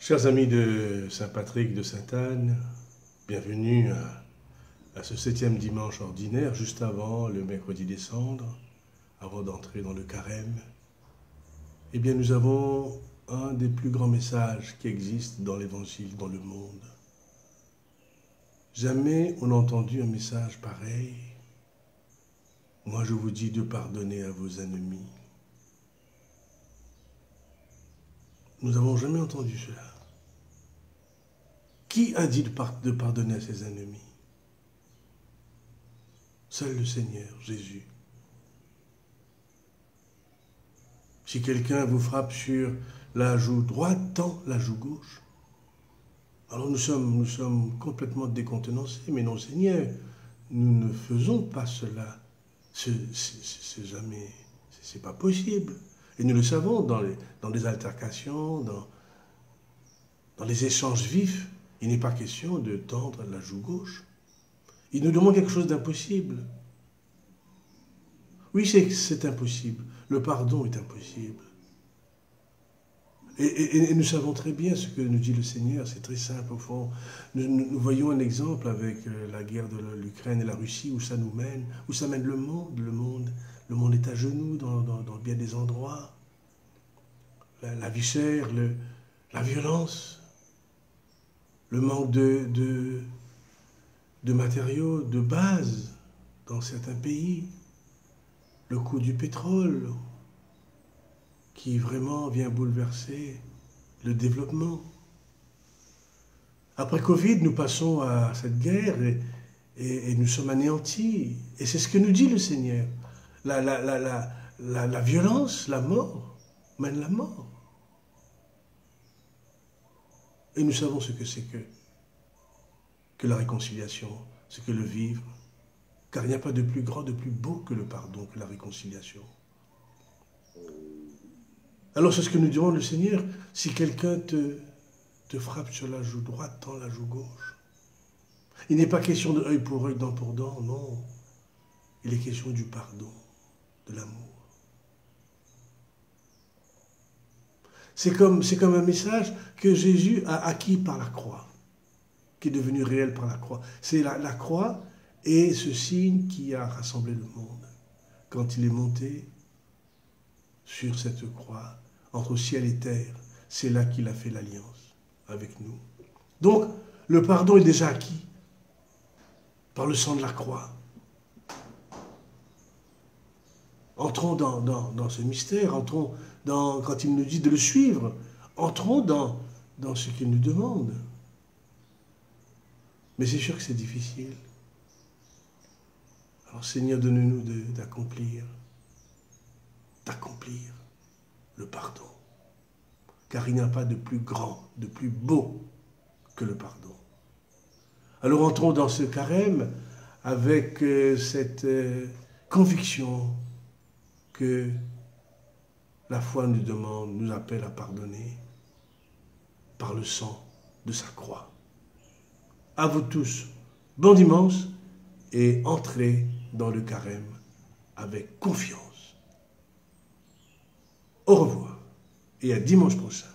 Chers amis de Saint-Patrick de Sainte-Anne, bienvenue à ce 7e dimanche ordinaire, juste avant le mercredi des cendres, avant d'entrer dans le carême. Eh bien, nous avons un des plus grands messages qui existent dans l'Évangile, dans le monde. Jamais on n'a entendu un message pareil. Moi, je vous dis de pardonner à vos ennemis. Nous n'avons jamais entendu cela. Qui a dit de pardonner à ses ennemis? Seul le Seigneur, Jésus. Si quelqu'un vous frappe sur la joue droite, tend la joue gauche. Alors nous sommes complètement décontenancés, mais non Seigneur, nous ne faisons pas cela. C'est jamais, c'est pas possible. Et nous le savons dans les altercations, dans les échanges vifs. Il n'est pas question de tendre la joue gauche. Il nous demande quelque chose d'impossible. Oui, c'est impossible. Le pardon est impossible. Et nous savons très bien ce que nous dit le Seigneur. C'est très simple au fond. Nous voyons un exemple avec la guerre de l'Ukraine et la Russie, où ça nous mène, où ça mène le monde. Le monde est à genoux dans bien des endroits. La vie chère, la violence. Le manque de matériaux, de base dans certains pays, le coût du pétrole qui vraiment vient bouleverser le développement. Après Covid, nous passons à cette guerre et nous sommes anéantis. Et c'est ce que nous dit le Seigneur. La violence, la mort, mène la mort. Et nous savons ce que c'est que la réconciliation, ce que le vivre. Car il n'y a pas de plus grand, de plus beau que le pardon, que la réconciliation. Alors c'est ce que nous demande le Seigneur. Si quelqu'un te frappe sur la joue droite, tends la joue gauche. Il n'est pas question de œil pour œil, dent pour dent, non. Il est question du pardon, de l'amour. C'est comme un message que Jésus a acquis par la croix, qui est devenu réel par la croix. C'est la croix et ce signe qui a rassemblé le monde. Quand il est monté sur cette croix, entre ciel et terre, c'est là qu'il a fait l'alliance avec nous. Donc, le pardon est déjà acquis par le sang de la croix. Entrons dans ce mystère, entrons quand il nous dit de le suivre, entrons dans ce qu'il nous demande. Mais c'est sûr que c'est difficile. Alors Seigneur, donne-nous d'accomplir le pardon. Car il n'y a pas de plus grand, de plus beau que le pardon. Alors entrons dans ce carême avec cette conviction que la foi nous demande, nous appelle à pardonner par le sang de sa croix. À vous tous, bon dimanche et entrez dans le carême avec confiance. Au revoir et à dimanche prochain.